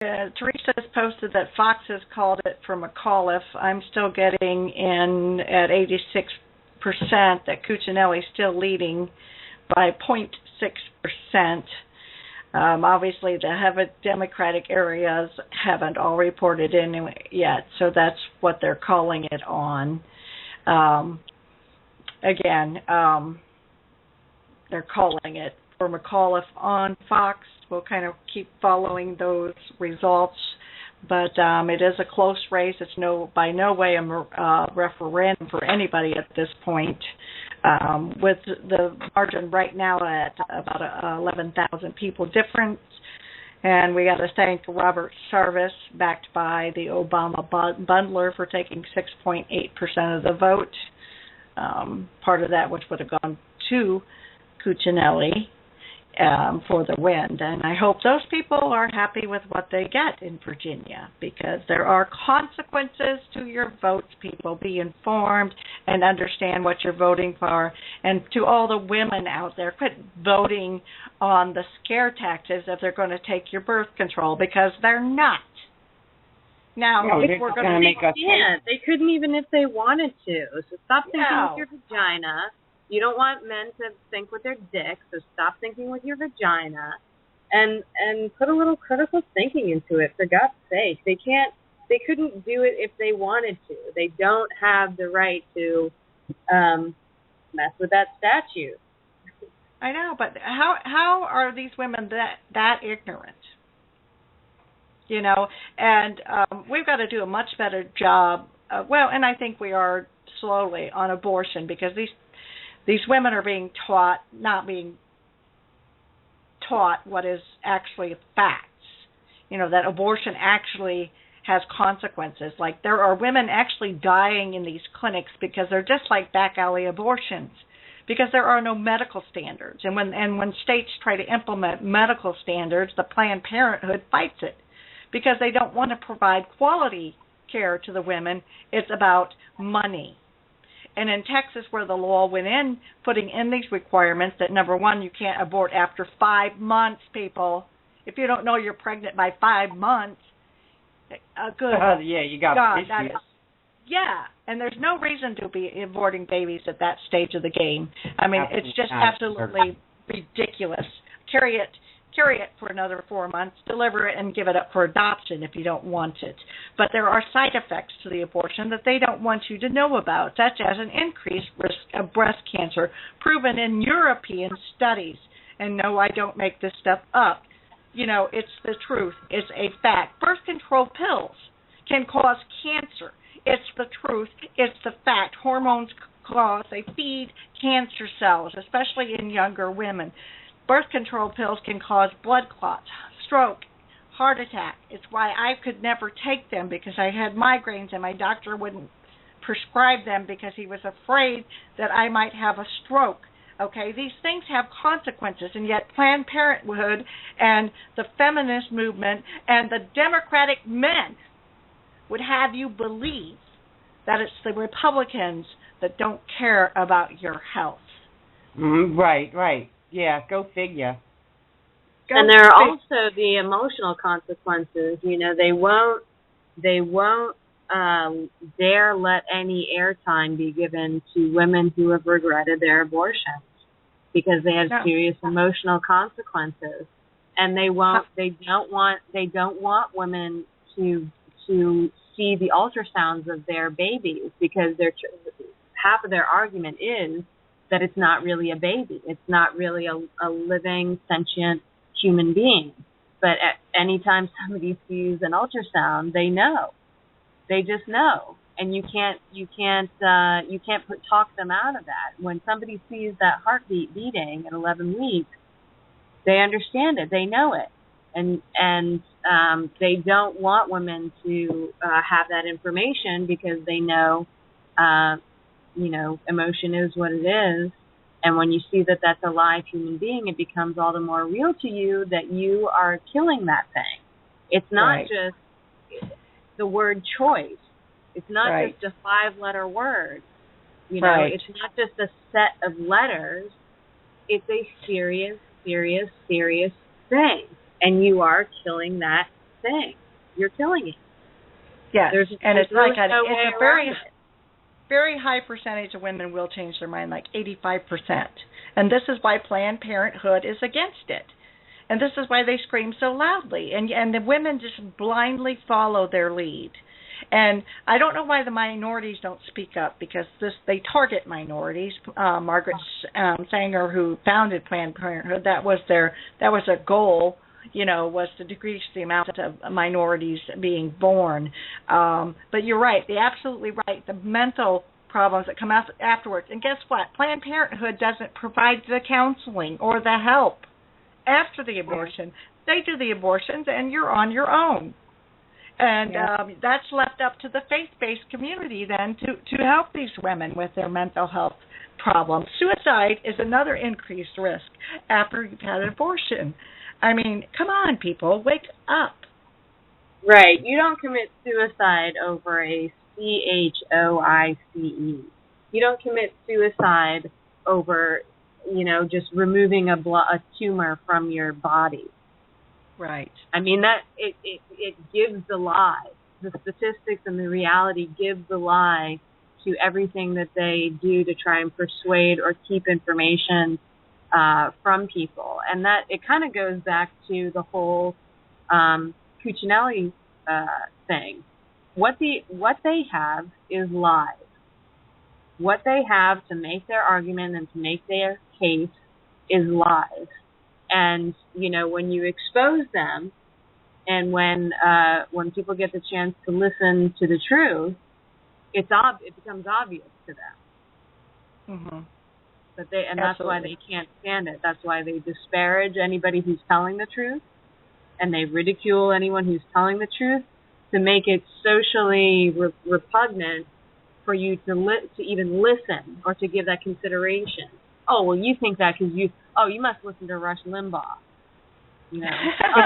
Teresa has posted that Fox has called it for McAuliffe. I'm still getting in at 86% that Cuccinelli's still leading by 0.6%. Obviously, the heavy Democratic areas haven't all reported in yet, so that's what they're calling it on. They're calling it for McAuliffe on Fox. We'll kind of keep following those results, but it is a close race. It's by no way a referendum for anybody at this point, with the margin right now at about 11,000 people difference. And we got to thank Robert Sarvis, backed by the Obama bundler, for taking 6.8% of the vote. Part of that which would have gone to Cuccinelli for the win. And I hope those people are happy with what they get in Virginia, because there are consequences to your votes, people. Be informed and understand what you're voting for. And to all the women out there, quit voting on the scare tactics if they're going to take your birth control, because they're not. Now, if we're going to make us... They couldn't even if they wanted to. So stop thinking with your vagina. You don't want men to think with their dick, so stop thinking with your vagina, and put a little critical thinking into it, for God's sake. They couldn't do it if they wanted to. They don't have the right to mess with that statute. I know, but how are these women that ignorant? You know, and we've got to do a much better job, and I think we are slowly, on abortion, because these women are not being taught what is actually facts. You know, that abortion actually has consequences. Like, there are women actually dying in these clinics because they're just like back alley abortions, because there are no medical standards. And when states try to implement medical standards, the Planned Parenthood fights it, because they don't want to provide quality care to the women. It's about money. And in Texas, where the law went in, putting in these requirements that, number one, you can't abort after 5 months, people. If you don't know you're pregnant by 5 months, good. Yeah, you got issues. Yeah, and there's no reason to be aborting babies at that stage of the game. I mean, it's just absolutely ridiculous. Carry it for another 4 months, deliver it, and give it up for adoption if you don't want it. But there are side effects to the abortion that they don't want you to know about, such as an increased risk of breast cancer, proven in European studies. And no, I don't make this stuff up. You know, it's the truth. It's a fact. Birth control pills can cause cancer. It's the truth. It's the fact. Hormones they feed cancer cells, especially in younger women. Birth control pills can cause blood clots, stroke, heart attack. It's why I could never take them, because I had migraines and my doctor wouldn't prescribe them because he was afraid that I might have a stroke. Okay, these things have consequences, and yet Planned Parenthood and the feminist movement and the Democratic men would have you believe that it's the Republicans that don't care about your health. Right. Yeah, go figure. And there are also the emotional consequences. You know, they won't dare let any airtime be given to women who have regretted their abortions, because they have serious emotional consequences. And they don't want women to see the ultrasounds of their babies, because half of their argument is that it's not really a baby. It's not really a living, sentient human being. But at any time somebody sees an ultrasound, they know. They just know. And you can't talk them out of that. When somebody sees that heartbeat beating at 11 weeks, they understand it. They know it. And they don't want women to have that information, because they know emotion is what it is. And when you see that that's a live human being, it becomes all the more real to you that you are killing that thing. It's not just the word choice. It's not just a 5-letter word. You know, it's not just a set of letters. It's a serious, serious, serious thing. And you are killing that thing. You're killing it. Yes, and it's really like it's a very high percentage of women will change their mind, like 85%. And this is why Planned Parenthood is against it. And this is why they scream so loudly. And the women just blindly follow their lead. And I don't know why the minorities don't speak up, because they target minorities. Margaret Sanger, who founded Planned Parenthood, that was a goal, was to decrease the amount of minorities being born. But you're right, absolutely right. The mental problems that come out afterwards. And guess what? Planned Parenthood doesn't provide the counseling or the help after the abortion. They do the abortions, and you're on your own. And that's left up to the faith-based community then to help these women with their mental health problems. Suicide is another increased risk after you've had an abortion. I mean, come on, people, wake up. Right. You don't commit suicide over a CHOICE. You don't commit suicide over, just removing a tumor from your body. Right. I mean, that it gives the lie. The statistics and the reality give the lie to everything that they do to try and persuade or keep information from people. And that it kind of goes back to the whole Cuccinelli thing. What they have is lies. What they have to make their argument and to make their case is lies. And, when you expose them and when people get the chance to listen to the truth, it becomes obvious to them. Mm-hmm. But that's why they can't stand it. That's why they disparage anybody who's telling the truth, and they ridicule anyone who's telling the truth to make it socially repugnant for you to even listen or to give that consideration. Oh, well, you think that because you must listen to Rush Limbaugh. But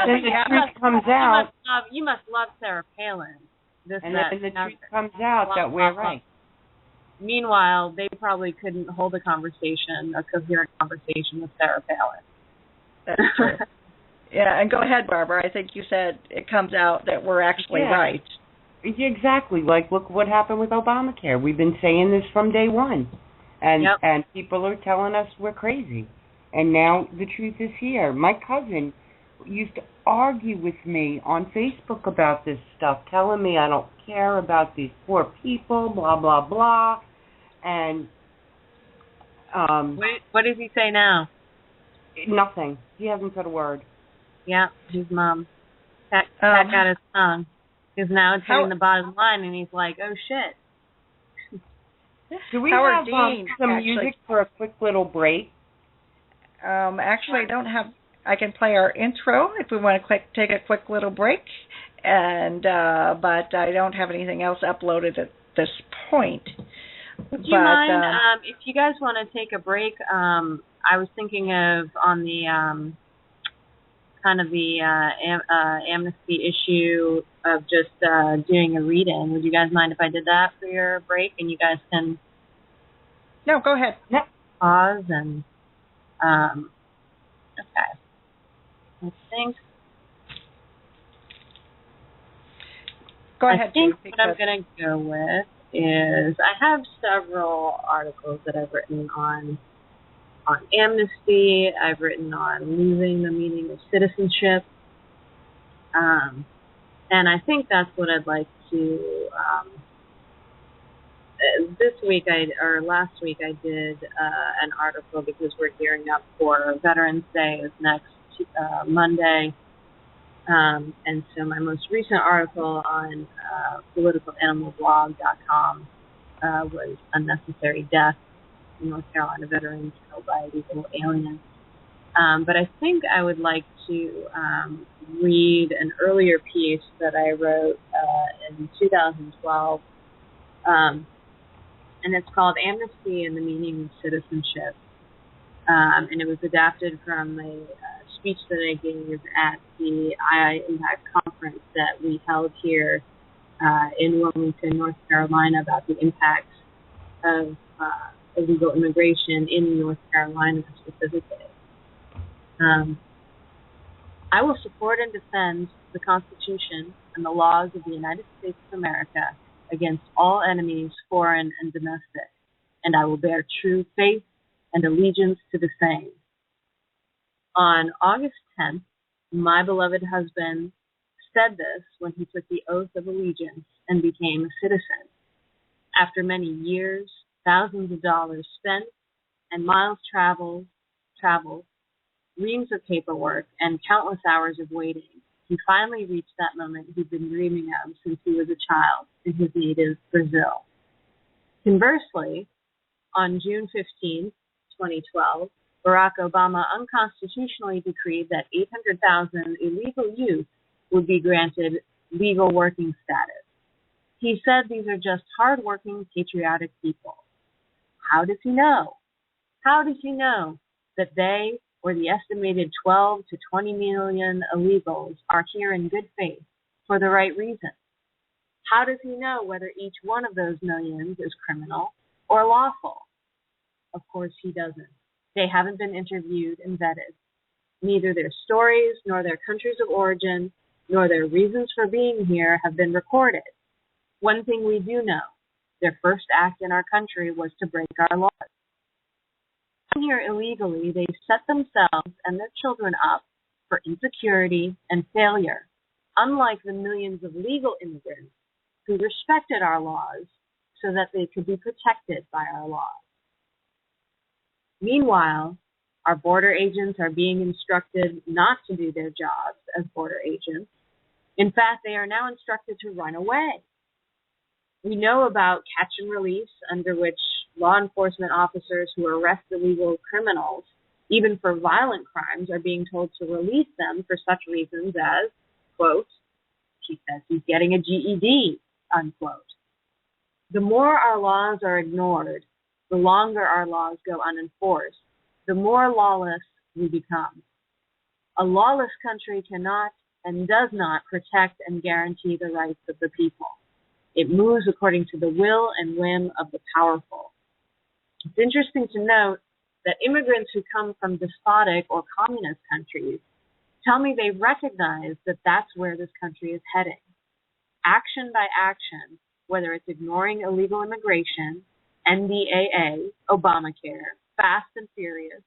then the truth comes out. You must love Sarah Palin. And then the truth comes out that we're right. Meanwhile, they probably couldn't hold a coherent conversation with Sarah Palin. That's true. Yeah, and go ahead, Barbara. I think you said it comes out that we're actually right. Exactly. Like, look what happened with Obamacare. We've been saying this from day one. And people are telling us we're crazy. And now the truth is here. My cousin used to argue with me on Facebook about this stuff, telling me I don't care about these poor people, blah, blah, blah. And what does he say now? Nothing. He hasn't said a word. Yeah, his mom. That got his tongue. Because now it's hitting the bottom line, and he's like, oh, shit. Do we have some music for a quick little break? Actually, I don't have. I can play our intro if we want to take a quick little break, but I don't have anything else uploaded at this point. Would you mind if you guys want to take a break? I was thinking of on the kind of the Amnesty issue of just doing a read-in. Would you guys mind if I did that for your break, and you guys can? No, go ahead. Yep. Pause and okay. I think. Go ahead. I think what I'm going to go with is I have several articles that I've written on Amnesty. I've written on losing the meaning of citizenship. And I think that's what I'd like to, last week I did an article because we're gearing up for Veterans Day is next Monday. And so my most recent article on politicalanimalblog.com was Unnecessary Death, North Carolina veterans killed by illegal aliens. But I think I would like to read an earlier piece that I wrote in 2012, and it's called Amnesty and the Meaning of Citizenship. And it was adapted from a speech that I gave at the II Impact Conference that we held here in Wilmington, North Carolina, about the impacts of illegal immigration in North Carolina specifically. I will support and defend the Constitution and the laws of the United States of America against all enemies, foreign and domestic, and I will bear true faith and allegiance to the same. On August 10th, my beloved husband said this when he took the oath of allegiance and became a citizen. After many years, thousands of dollars spent, and miles traveled, reams of paperwork, and countless hours of waiting, he finally reached that moment he'd been dreaming of since he was a child in his native Brazil. Conversely, on June 15, 2012, Barack Obama unconstitutionally decreed that 800,000 illegal youth would be granted legal working status. He said these are just hardworking, patriotic people. How does he know? How does he know that they, or the estimated 12 to 20 million illegals, are here in good faith for the right reasons? How does he know whether each one of those millions is criminal or lawful? Of course he doesn't. They haven't been interviewed and vetted. Neither their stories, nor their countries of origin, nor their reasons for being here have been recorded. One thing we do know, their first act in our country was to break our laws. Here illegally, they set themselves and their children up for insecurity and failure, unlike the millions of legal immigrants who respected our laws so that they could be protected by our laws. Meanwhile, our border agents are being instructed not to do their jobs as border agents. In fact, they are now instructed to run away. We know about catch and release, under which law enforcement officers who arrest illegal criminals, even for violent crimes, are being told to release them for such reasons as, quote, she says he's getting a GED, unquote. The more our laws are ignored, the longer our laws go unenforced, the more lawless we become. A lawless country cannot and does not protect and guarantee the rights of the people. It moves according to the will and whim of the powerful. It's interesting to note that immigrants who come from despotic or communist countries tell me they recognize that that's where this country is heading. Action by action, whether it's ignoring illegal immigration, NDAA, Obamacare, Fast and Furious,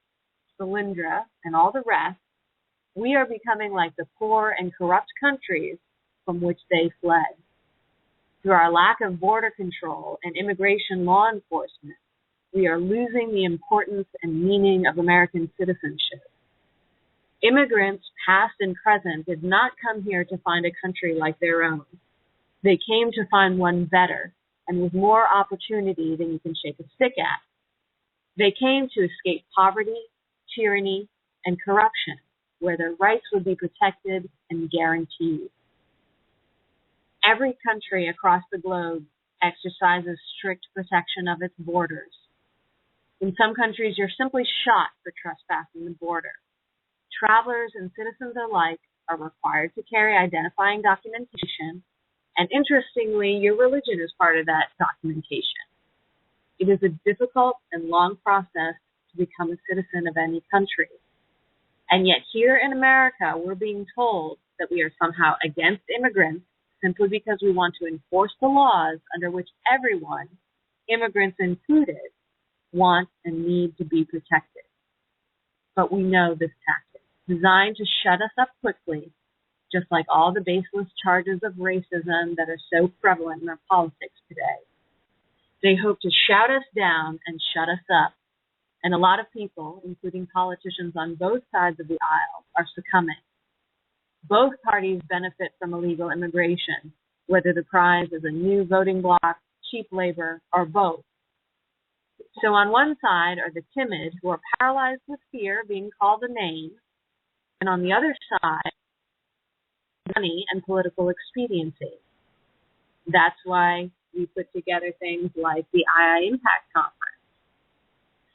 Solyndra, and all the rest, we are becoming like the poor and corrupt countries from which they fled. Through our lack of border control and immigration law enforcement, we are losing the importance and meaning of American citizenship. Immigrants, past and present, did not come here to find a country like their own. They came to find one better and with more opportunity than you can shake a stick at. They came to escape poverty, tyranny, and corruption, where their rights would be protected and guaranteed. Every country across the globe exercises strict protection of its borders. In some countries, you're simply shot for trespassing the border. Travelers and citizens alike are required to carry identifying documentation, and interestingly, your religion is part of that documentation. It is a difficult and long process to become a citizen of any country. And yet here in America, we're being told that we are somehow against immigrants simply because we want to enforce the laws under which everyone, immigrants included, want and need to be protected. But we know this tactic, designed to shut us up quickly, just like all the baseless charges of racism that are so prevalent in our politics today. They hope to shout us down and shut us up. And a lot of people, including politicians on both sides of the aisle, are succumbing. Both parties benefit from illegal immigration, whether the prize is a new voting bloc, cheap labor, or both. So on one side are the timid who are paralyzed with fear of being called a name, and on the other side, money and political expediency. That's why we put together things like the II Impact Conference.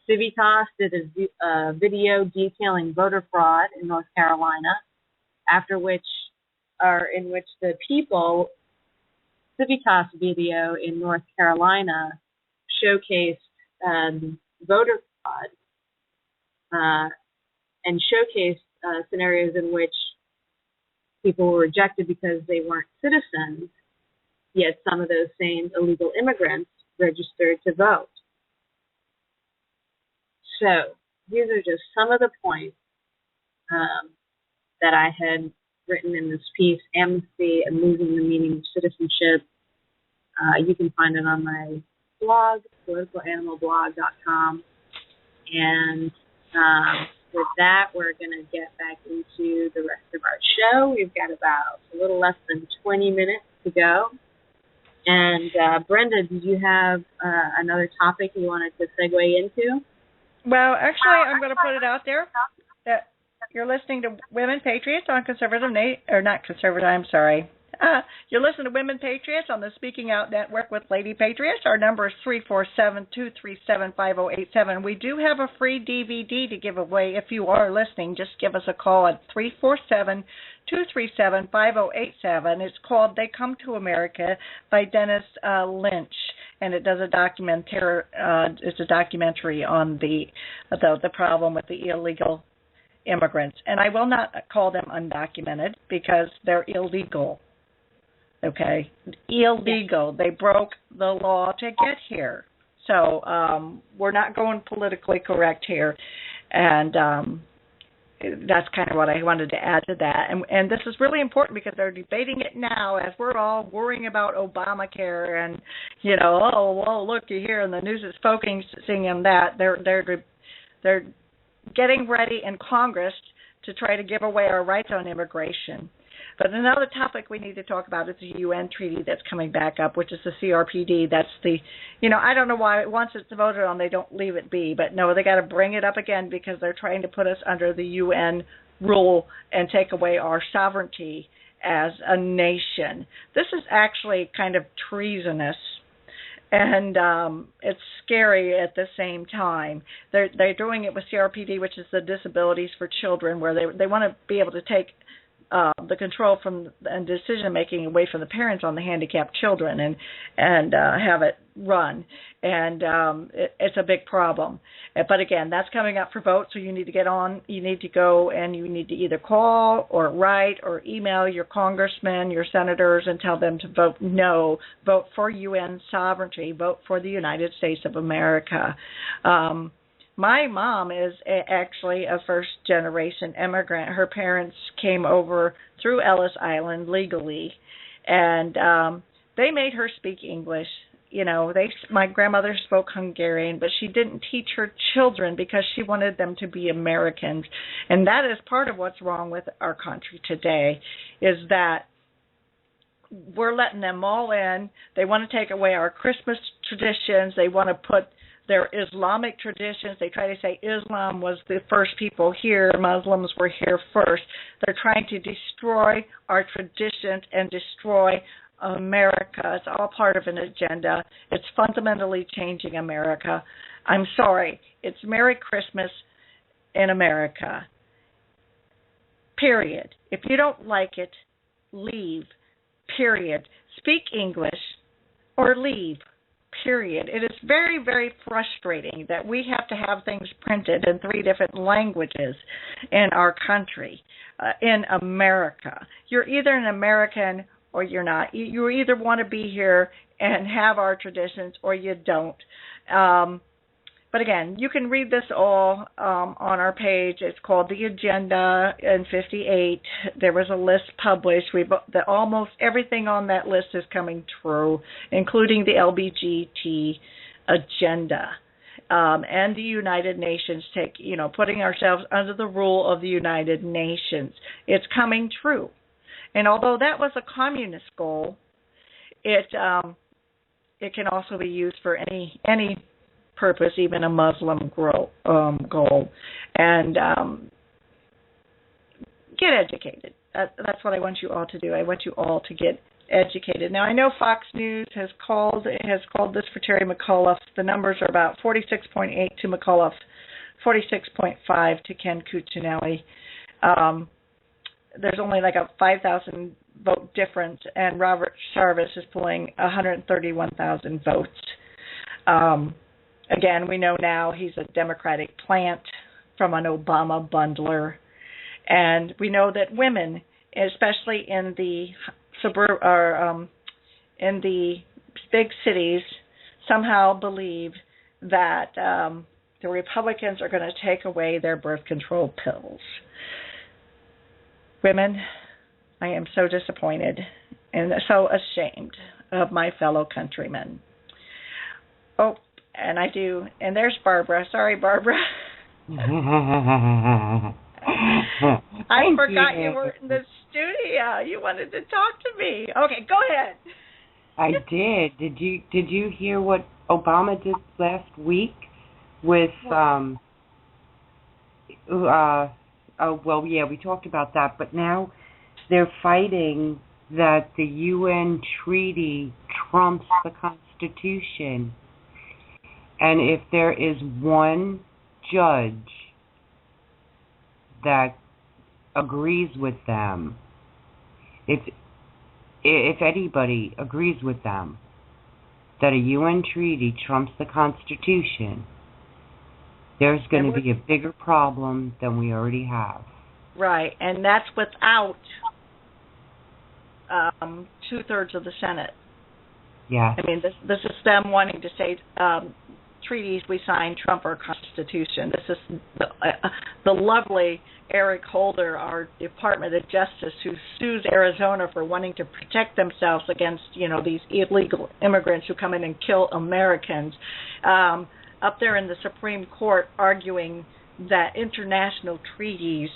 Civitas did a video detailing voter fraud in North Carolina, in which the people, Civitas video in North Carolina showcased voter fraud and showcased scenarios in which people were rejected because they weren't citizens, yet some of those same illegal immigrants registered to vote. So these are just some of the points that I had written in this piece, Amnesty and Losing the Meaning of Citizenship. You can find it on my blog, politicalanimalblog.com. And with that, we're going to get back into the rest of our show. We've got about a little less than 20 minutes to go. And Brenda, did you have another topic you wanted to segue into? Well, actually, I'm going to put it out there that you're listening to Women Patriots on You're listening to Women Patriots on the Speaking Out Network with Lady Patriots. Our number is 347-237-5087. We do have a free DVD to give away. If you are listening, just give us a call at 347-237-5087. It's called They Come to America by Dennis Lynch, and it does a documentary. It's a documentary on the problem with the illegal immigrants, and I will not call them undocumented because they're illegal. Okay, illegal. They broke the law to get here. So we're not going politically correct here, and that's kind of what I wanted to add to that. And this is really important because they're debating it now as we're all worrying about Obamacare and, look, you hear in the news is focusing on that. They're getting ready in Congress to try to give away our rights on immigration. But another topic we need to talk about is the UN treaty that's coming back up, which is the CRPD. That's I don't know why once it's voted on, they don't leave it be. But no, they got to bring it up again because they're trying to put us under the UN rule and take away our sovereignty as a nation. This is actually kind of treasonous. And it's scary at the same time. They're doing it with CRPD, which is the Disabilities for Children, where they want to be able to take the control and decision making away from the parents on the handicapped children and have it run. And it's a big problem. But again, that's coming up for vote, so you need to get on. You need to go and you need to either call or write or email your congressmen, your senators, and tell them to vote no, vote for UN sovereignty, vote for the United States of America. My mom is actually a first-generation immigrant. Her parents came over through Ellis Island legally, and they made her speak English. My grandmother spoke Hungarian, but she didn't teach her children because she wanted them to be Americans. And that is part of what's wrong with our country today, is that we're letting them all in. They want to take away our Christmas traditions. They want to put their Islamic traditions. They try to say Islam was the first people here, Muslims were here first. They're trying to destroy our traditions and destroy America. It's all part of an agenda. It's fundamentally changing America. I'm sorry. It's Merry Christmas in America. Period. If you don't like it, leave. Period. Speak English or leave. Period. It is very, very frustrating that we have to have things printed in 3 different languages in our country, in America. You're either an American or you're not. You either want to be here and have our traditions or you don't. But again, you can read this all on our page. It's called The Agenda in 58. There was a list published. Almost everything on that list is coming true, including the LBGT agenda. And the United Nations putting ourselves under the rule of the United Nations. It's coming true. And although that was a communist goal, it can also be used for any purpose, even a Muslim goal. And get educated. That's what I want you all to do. I want you all to get educated. Now, I know Fox News has called this for Terry McAuliffe. The numbers are about 46.8 to McAuliffe, 46.5 to Ken Cuccinelli. There's only like a 5,000 vote difference, and Robert Sarvis is pulling 131,000 votes. Again, we know now he's a Democratic plant from an Obama bundler. And we know that women especially in the in the big cities, somehow believe that the Republicans are going to take away their birth control pills. Women, I am so disappointed and so ashamed of my fellow countrymen. Oh, and I do. And there's Barbara. Sorry, Barbara. I forgot you were in the studio. You wanted to talk to me. Okay, go ahead. I did. Did you hear what Obama did last week with we talked about that, but now they're fighting that the UN treaty trumps the Constitution. And if there is one judge that agrees with them, if anybody agrees with them that a UN treaty trumps the Constitution, there's going to be a bigger problem than we already have. Right, and that's without 2/3 of the Senate. Yeah. I mean, this is them wanting to say treaties we sign trump our Constitution. This is the lovely Eric Holder, our Department of Justice, who sues Arizona for wanting to protect themselves against, these illegal immigrants who come in and kill Americans. Up there in the Supreme Court arguing that international treaties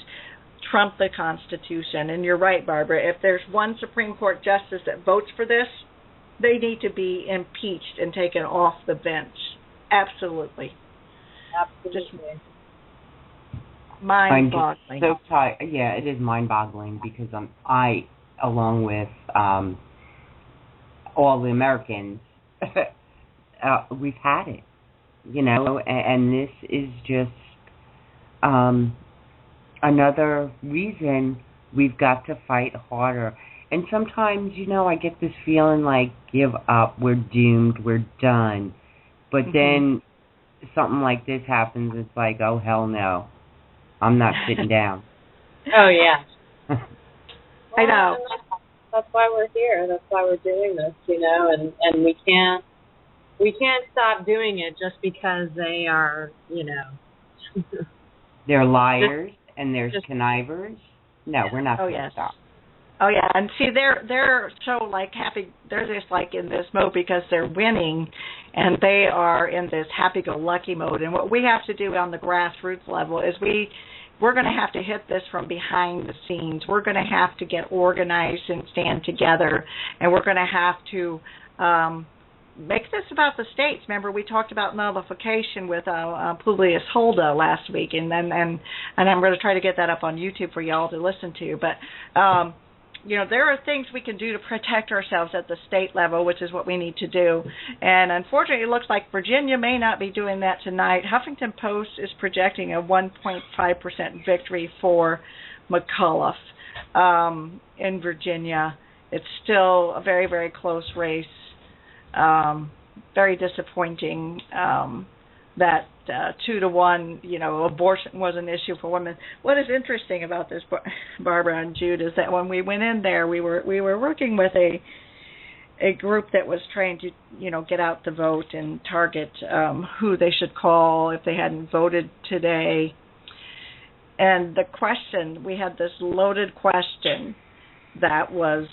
trump the Constitution. And you're right, Barbara. If there's one Supreme Court justice that votes for this, they need to be impeached and taken off the bench. Absolutely. Just mind-boggling. So tired. Yeah, it is mind-boggling because I, along with all the Americans, we've had it. And this is just another reason we've got to fight harder. And sometimes, I get this feeling like, give up, we're doomed, we're done. But then something like this happens, it's like, oh, hell no, I'm not sitting down. Oh, yeah. I know. That's why we're here. That's why we're doing this, and we can't stop doing it just because they are, They're liars and they're connivers. No, we're not going to stop. Oh yeah, and see, they're so happy. They're just in this mode because they're winning, and they are in this happy-go-lucky mode. And what we have to do on the grassroots level is we're going to have to hit this from behind the scenes. We're going to have to get organized and stand together, and we're going to have to make this about the states. Remember, we talked about nullification with Publius Hulda last week, and I'm going to try to get that up on YouTube for y'all to listen to. But there are things we can do to protect ourselves at the state level, which is what we need to do. And unfortunately, it looks like Virginia may not be doing that tonight. Huffington Post is projecting a 1.5% victory for McAuliffe in Virginia. It's still a very, very close race. Very disappointing that 2-1, abortion was an issue for women. What is interesting about this, Barbara and Jude, is that when we went in there, we were working with a group that was trying to, get out the vote and target who they should call if they hadn't voted today. And the question, we had this loaded question that was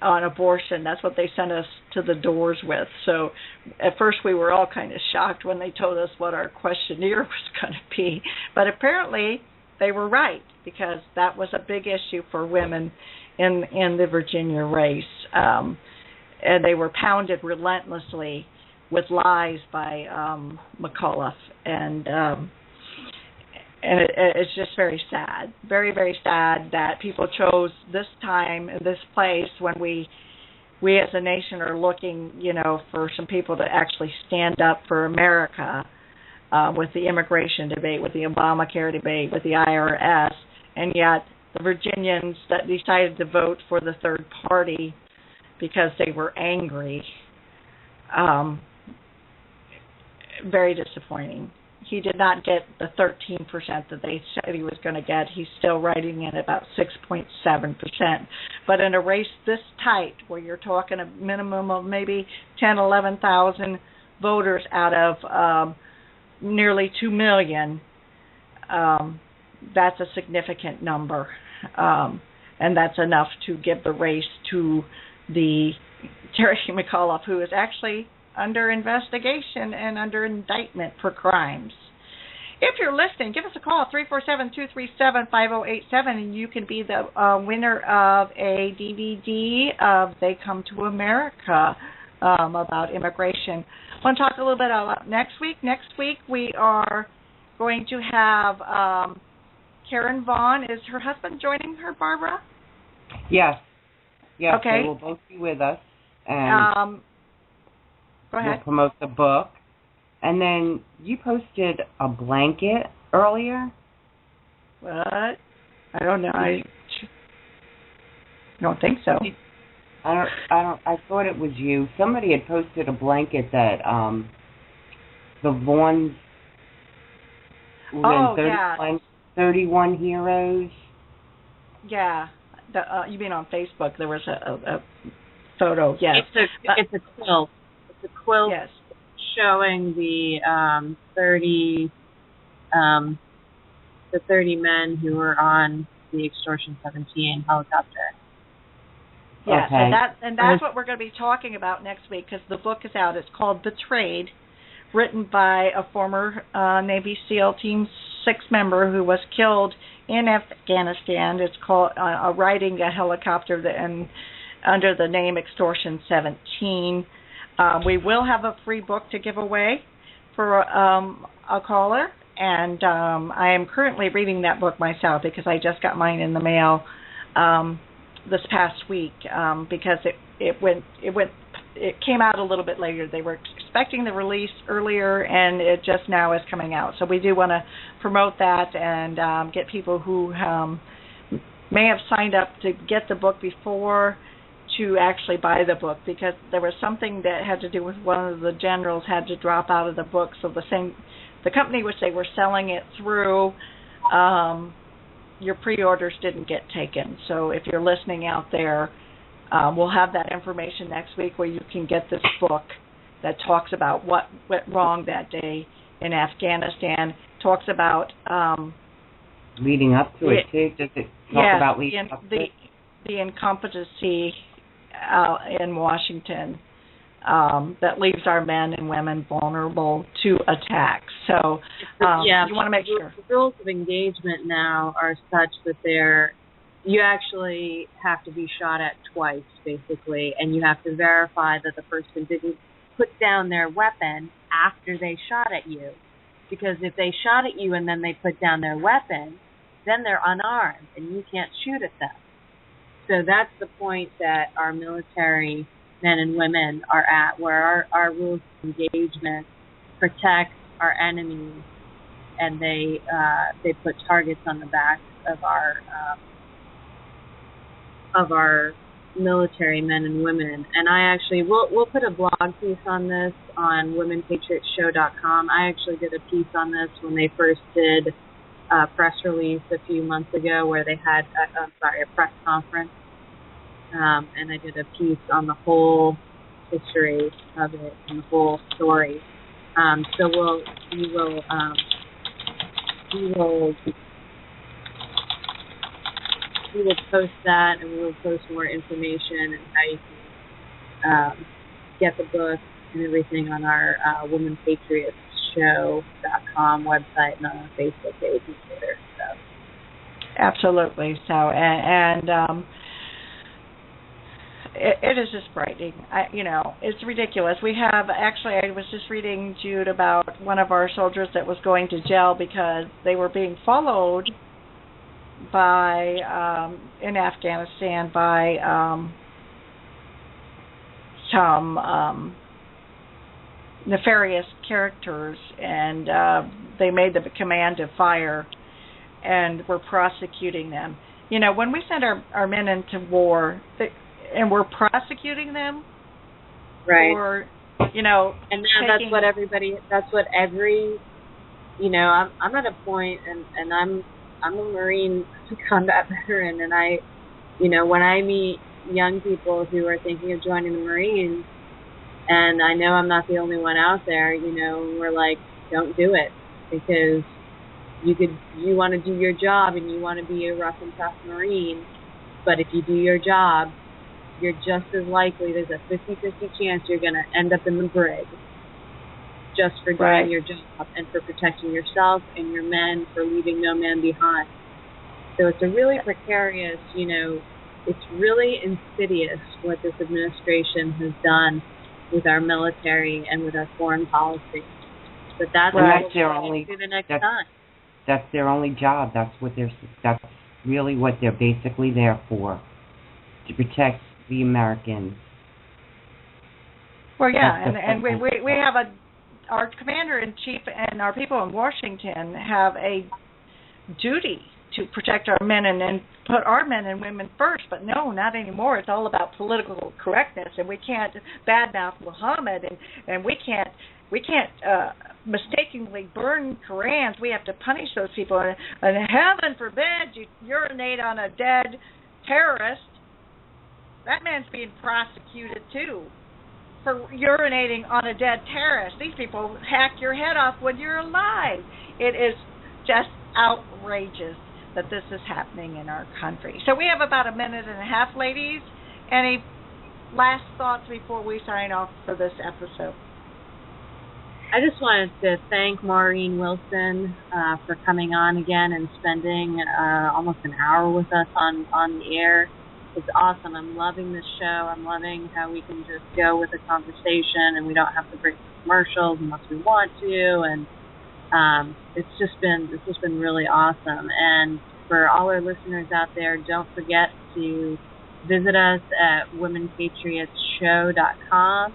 on abortion. That's what they sent us to the doors with. So at first we were all kind of shocked when they told us what our questionnaire was going to be. But apparently they were right, because that was a big issue for women in the Virginia race. And they were pounded relentlessly with lies by McAuliffe. And it's just very sad, very, very sad that people chose this time and this place when we as a nation are looking, for some people to actually stand up for America with the immigration debate, with the Obamacare debate, with the IRS, and yet the Virginians that decided to vote for the third party because they were angry, very disappointing. he did not get the 13% that they said he was going to get. He's still writing in about 6.7%. But in a race this tight, where you're talking a minimum of maybe 10, 11,000 voters out of nearly 2 million, that's a significant number. And that's enough to give the race to the Terry McAuliffe, who is actually under investigation and under indictment for crimes. If you're listening, give us a call, 347-237-5087, and you can be the winner of a DVD of They Come to America about immigration. I want to talk a little bit about next week. Next week we are going to have Karen Vaughn. Is her husband joining her, Barbara? Yes. Yes, okay. They will both be with us. And go ahead. We'll promote the book. And then you posted a blanket earlier. What? I don't know. I don't think so. I thought it was you. Somebody had posted a blanket that the Vaughns were in 31 heroes. Yeah. You mean on Facebook? There was a photo. Yes. It's a quilt. It's a quilt. Yes. Showing the 30 men who were on the Extortion 17 helicopter. Yeah, okay. and that's what we're going to be talking about next week, because the book is out. It's called Betrayed, written by a former Navy SEAL Team 6 member who was killed in Afghanistan. It's called riding a helicopter and under the name Extortion 17. We will have a free book to give away for a caller, and I am currently reading that book myself because I just got mine in the mail this past week because it came out a little bit later. They were expecting the release earlier, and it just now is coming out. So we do want to promote that and get people who may have signed up to get the book before to actually buy the book, because there was something that had to do with one of the generals had to drop out of the book. So the company which they were selling it through, your pre-orders didn't get taken. So if you're listening out there, we'll have that information next week where you can get this book that talks about what went wrong that day in Afghanistan, talks about leading up to it too. Does it talk about leading up to it? The incompetency in Washington that leaves our men and women vulnerable to attacks. So you want to make sure. The rules of engagement now are such that you actually have to be shot at twice, basically, and you have to verify that the person didn't put down their weapon after they shot at you. Because if they shot at you and then they put down their weapon, then they're unarmed and you can't shoot at them. So that's the point that our military men and women are at, where our rules of engagement protect our enemies, and they put targets on the back of our military men and women. And I actually we'll put a blog piece on this on womenpatriotshow.com. I actually did a piece on this when they first did a press release a few months ago, where they had a press conference. And I did a piece on the whole history of it and the whole story. So we will post that, and we will post more information and how you can get the book and everything on our Women Patriots Show.com website and on our Facebook page and Twitter. So. Absolutely. So and it is just frightening. It's ridiculous. We have I was just reading, Jude, about one of our soldiers that was going to jail because they were being followed by in Afghanistan by some nefarious characters, and they made the command to fire and were prosecuting them. When we send our men into war, and we're prosecuting them, right? Or and that's what every I'm at a point, and I'm a Marine combat veteran, and when I meet young people who are thinking of joining the Marines, and I know I'm not the only one out there, we're like, don't do it, because you want to do your job and you want to be a rough and tough Marine, but if you do your job, you're just as likely, there's a 50-50 chance you're going to end up in the brig, just for doing your job and for protecting yourself and your men, for leaving no man behind. So it's a really precarious, it's really insidious what this administration has done with our military and with our foreign policy. But that's what their only do the next time. That's their only job. That's really what they're basically there for, to protect the Americans. Well, yeah, and we have our commander-in-chief and our people in Washington have a duty to protect our men and put our men and women first, but no, not anymore. It's all about political correctness, and we can't badmouth Muhammad, and we can't mistakenly burn Korans. We have to punish those people, and heaven forbid you urinate on a dead terrorist. That man's being prosecuted too for urinating on a dead terrorist. These people hack your head off when you're alive. It is just outrageous that this is happening in our country. So we have about a minute and a half, ladies. Any last thoughts before we sign off for this episode? I just wanted to thank Maureen Wilson for coming on again and spending almost an hour with us on the air. It's awesome. I'm loving this show. I'm loving how we can just go with a conversation and we don't have to break commercials unless we want to. And it's just been really awesome. And for all our listeners out there, don't forget to visit us at womenpatriotshow.com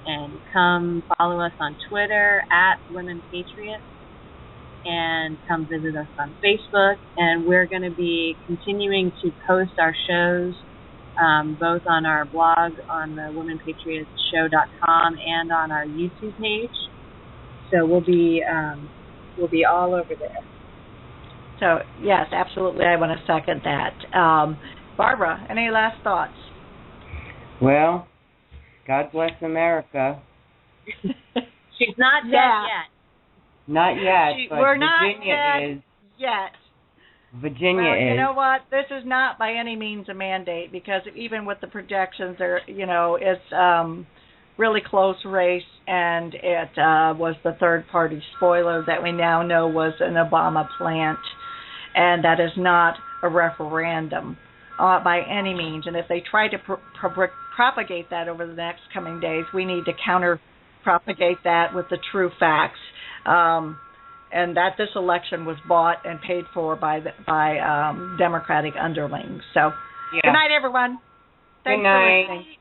and come follow us on Twitter at Women Patriots, and come visit us on Facebook. And we're going to be continuing to post our shows both on our blog on the womenpatriotshow.com and on our YouTube page. So we'll be all over there. So yes, absolutely, I want to second that. Barbara, any last thoughts? Well, God bless America. She's not dead yet. Not yet, but we're not Virginia dead is. Yet. Virginia is. You know what? This is not by any means a mandate, because even with the projections, it's really close race, and it was the third-party spoiler that we now know was an Obama plant, and that is not a referendum by any means. And if they try to propagate that over the next coming days, we need to counter-propagate that with the true facts. And that this election was bought and paid for by Democratic underlings. So, Good night, everyone. Thanks for listening.